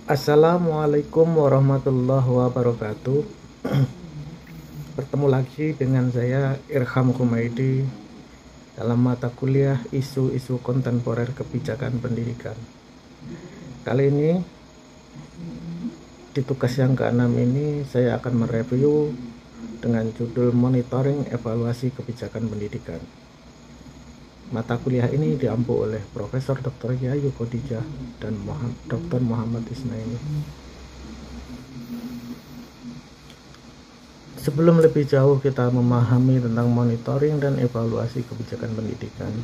Assalamualaikum warahmatullahi wabarakatuh. Bertemu lagi dengan saya Irham Kumaidi dalam mata kuliah isu-isu kontemporer kebijakan pendidikan. Kali ini di tugas yang ke-6 ini saya akan mereview dengan judul Monitoring Evaluasi Kebijakan Pendidikan. Mata kuliah ini diampu oleh Profesor Dr. Yayu Khadijah dan Dr. Muhammad Isnaini. Sebelum lebih jauh kita memahami tentang monitoring dan evaluasi kebijakan pendidikan,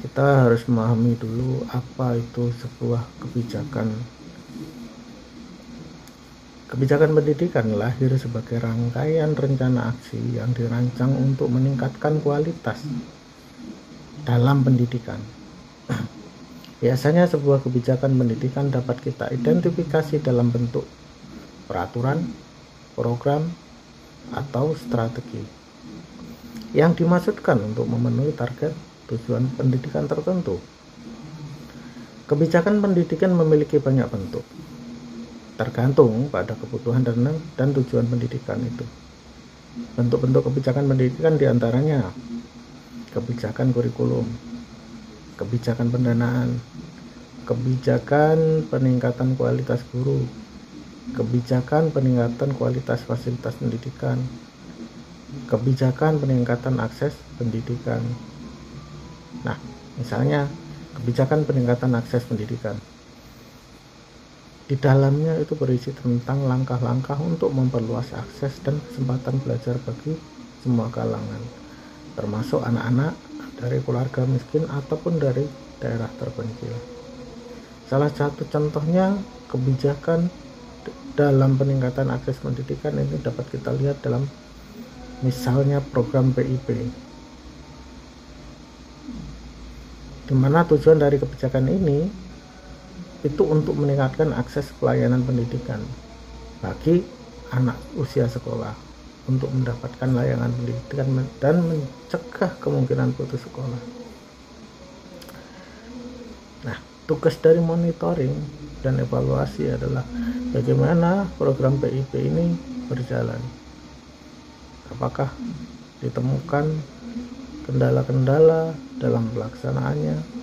kita harus memahami dulu apa itu sebuah kebijakan. Kebijakan pendidikan lahir sebagai rangkaian rencana aksi yang dirancang untuk meningkatkan kualitas dalam pendidikan. Biasanya sebuah kebijakan pendidikan dapat kita identifikasi dalam bentuk peraturan, program, atau strategi yang dimaksudkan untuk memenuhi target tujuan pendidikan tertentu. Kebijakan pendidikan memiliki banyak bentuk, tergantung pada kebutuhan dan tujuan pendidikan itu. Bentuk-bentuk kebijakan pendidikan diantaranya kebijakan kurikulum, kebijakan pendanaan, kebijakan peningkatan kualitas guru, kebijakan peningkatan kualitas fasilitas pendidikan, kebijakan peningkatan akses pendidikan. Nah, misalnya kebijakan peningkatan akses pendidikan. Di dalamnya itu berisi tentang langkah-langkah untuk memperluas akses dan kesempatan belajar bagi semua kalangan, termasuk anak-anak dari keluarga miskin ataupun dari daerah terpencil. Salah satu contohnya kebijakan dalam peningkatan akses pendidikan ini dapat kita lihat dalam misalnya program PIP, di mana tujuan dari kebijakan ini itu untuk meningkatkan akses pelayanan pendidikan bagi anak usia sekolah untuk mendapatkan layanan pendidikan dan mencegah kemungkinan putus sekolah. Nah, tugas dari monitoring dan evaluasi adalah bagaimana program PIP ini berjalan. Apakah ditemukan kendala-kendala dalam pelaksanaannya?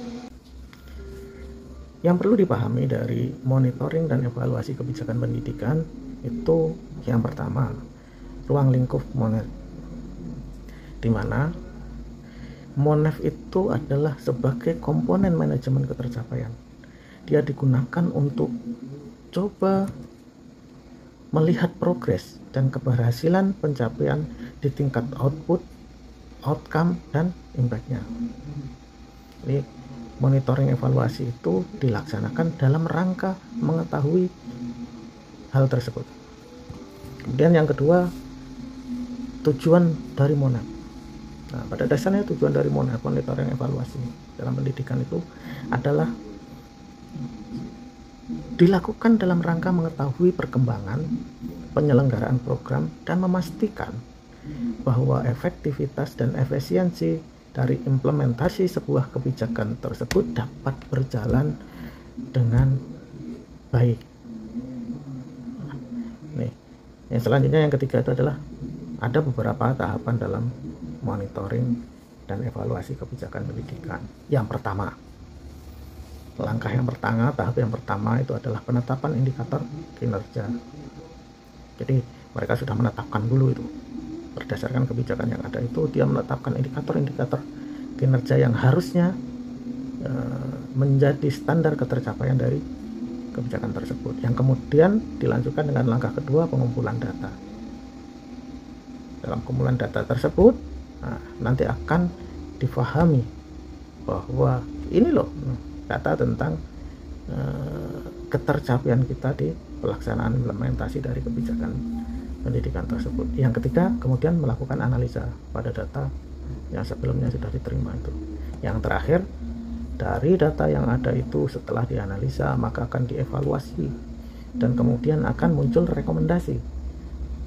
Yang perlu dipahami dari monitoring dan evaluasi kebijakan pendidikan itu yang pertama, ruang lingkup MONEF, di mana MONEF itu adalah sebagai komponen manajemen ketercapaian. Dia digunakan untuk coba melihat progres dan keberhasilan pencapaian di tingkat output, outcome, dan impact-nya. Jadi monitoring evaluasi itu dilaksanakan dalam rangka mengetahui hal tersebut. Kemudian yang kedua, tujuan dari MONEF. Nah, pada dasarnya tujuan dari MONEF, monitoring evaluasi dalam pendidikan itu adalah dilakukan dalam rangka mengetahui perkembangan penyelenggaraan program dan memastikan bahwa efektivitas dan efisiensi dari implementasi sebuah kebijakan tersebut dapat berjalan dengan baik. Nih, yang selanjutnya yang ketiga itu adalah ada beberapa tahapan dalam monitoring dan evaluasi kebijakan pendidikan. Yang pertama, tahap yang pertama itu adalah penetapan indikator kinerja. Jadi mereka sudah menetapkan dulu itu, berdasarkan kebijakan yang ada itu dia menetapkan indikator-indikator kinerja yang harusnya menjadi standar ketercapaian dari kebijakan tersebut, yang kemudian dilanjutkan dengan langkah kedua, pengumpulan data. Dalam pengumpulan data tersebut nanti akan difahami bahwa ini loh data tentang ketercapaian kita di pelaksanaan implementasi dari kebijakan pendidikan tersebut. Yang ketiga, kemudian melakukan analisa pada data yang sebelumnya sudah diterima itu. Yang terakhir, dari data yang ada itu setelah dianalisa maka akan dievaluasi dan kemudian akan muncul rekomendasi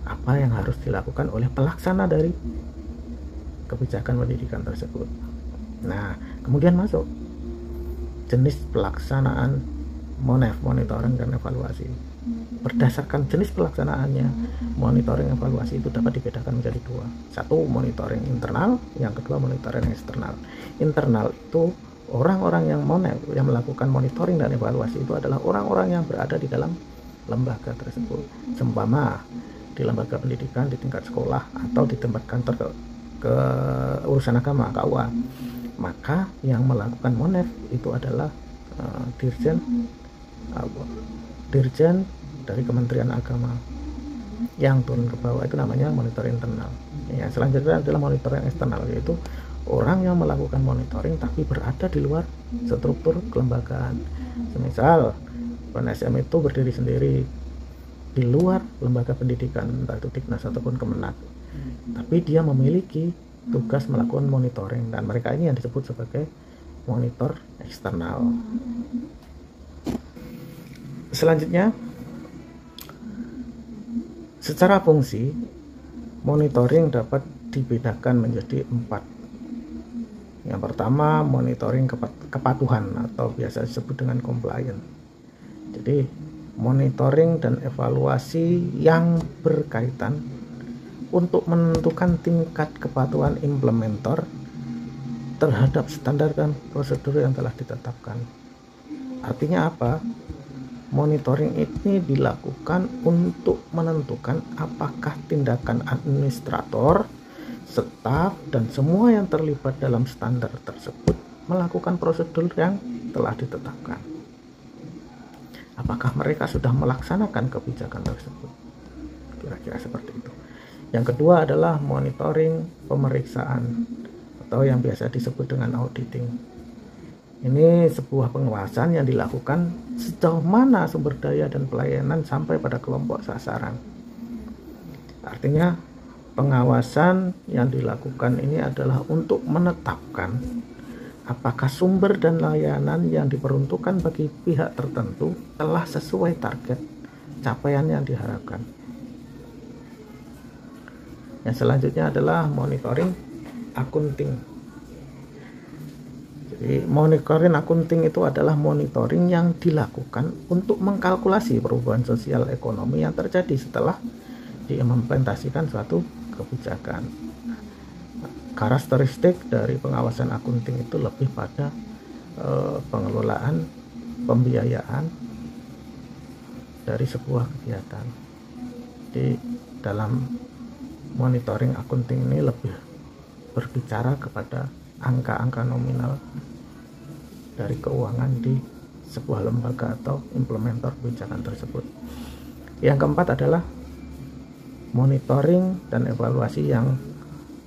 apa yang harus dilakukan oleh pelaksana dari kebijakan pendidikan tersebut. Nah, kemudian masuk jenis pelaksanaan MONEV, monitoring dan evaluasi. Berdasarkan jenis pelaksanaannya, monitoring evaluasi itu dapat dibedakan menjadi dua. Satu, monitoring internal, yang kedua monitoring eksternal. Internal itu orang-orang yang MONEV, yang melakukan monitoring dan evaluasi itu adalah orang-orang yang berada di dalam lembaga tersebut, seumpama di lembaga pendidikan di tingkat sekolah atau di tempat kantor ke urusan agama, KUA. Maka yang melakukan MONEV itu adalah dirjen dari Kementerian Agama. Yang turun ke bawah itu namanya monitoring internal. Ya, selanjutnya adalah monitoring eksternal, yaitu orang yang melakukan monitoring tapi berada di luar struktur kelembagaan. Semisal PNSM itu berdiri sendiri di luar lembaga pendidikan, entah itu Dignas ataupun Kemenak, tapi dia memiliki tugas melakukan monitoring, dan mereka ini yang disebut sebagai monitor eksternal. Selanjutnya, secara fungsi monitoring dapat dibedakan menjadi 4. Yang pertama, monitoring kepatuhan atau biasa disebut dengan compliance. Jadi monitoring dan evaluasi yang berkaitan untuk menentukan tingkat kepatuhan implementer terhadap standar dan prosedur yang telah ditetapkan. Artinya apa? Monitoring ini dilakukan untuk menentukan apakah tindakan administrator, staf, dan semua yang terlibat dalam standar tersebut melakukan prosedur yang telah ditetapkan. Apakah mereka sudah melaksanakan kebijakan tersebut? Kira-kira seperti itu. Yang kedua adalah monitoring pemeriksaan atau yang biasa disebut dengan auditing. Ini sebuah pengawasan yang dilakukan sejauh mana sumber daya dan pelayanan sampai pada kelompok sasaran. Artinya pengawasan yang dilakukan ini adalah untuk menetapkan apakah sumber dan layanan yang diperuntukkan bagi pihak tertentu telah sesuai target capaian yang diharapkan. Yang selanjutnya adalah monitoring akunting. Jadi monitoring akunting itu adalah monitoring yang dilakukan untuk mengkalkulasi perubahan sosial ekonomi yang terjadi setelah diimplementasikan suatu kebijakan. Karakteristik dari pengawasan akunting itu lebih pada pengelolaan pembiayaan dari sebuah kegiatan. Di dalam monitoring akunting ini lebih berbicara kepada angka-angka nominal dari keuangan di sebuah lembaga atau implementer kebijakan tersebut. Yang keempat adalah monitoring dan evaluasi yang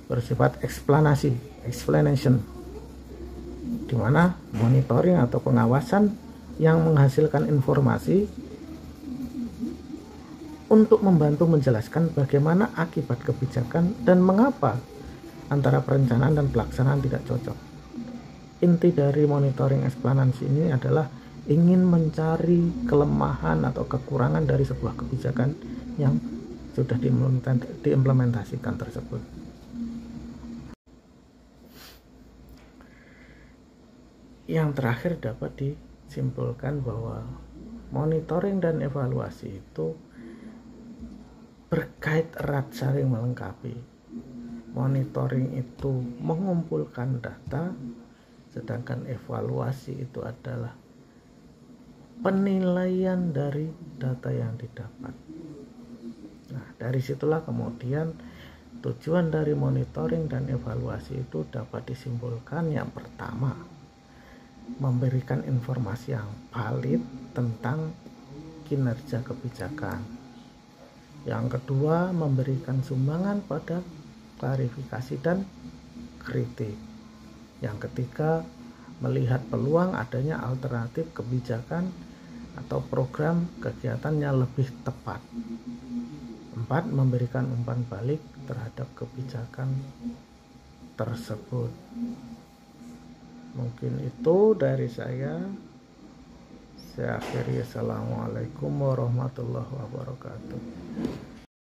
bersifat explanation, di mana monitoring atau pengawasan yang menghasilkan informasi untuk membantu menjelaskan bagaimana akibat kebijakan dan mengapa antara perencanaan dan pelaksanaan tidak cocok. Inti dari monitoring explanasi ini adalah ingin mencari kelemahan atau kekurangan dari sebuah kebijakan yang sudah diimplementasikan tersebut. Yang terakhir dapat disimpulkan bahwa monitoring dan evaluasi itu berkait erat, saling melengkapi. Monitoring itu mengumpulkan data, sedangkan evaluasi itu adalah penilaian dari data yang didapat. Nah, dari situlah kemudian tujuan dari monitoring dan evaluasi itu dapat disimpulkan. Yang pertama, memberikan informasi yang valid tentang kinerja kebijakan. Yang kedua, memberikan sumbangan pada klarifikasi dan kritik. Yang ketiga, melihat peluang adanya alternatif kebijakan atau program kegiatan yang lebih tepat. 4, memberikan umpan balik terhadap kebijakan tersebut. Mungkin itu dari saya. Saya akhiri. Assalamualaikum warahmatullahi wabarakatuh.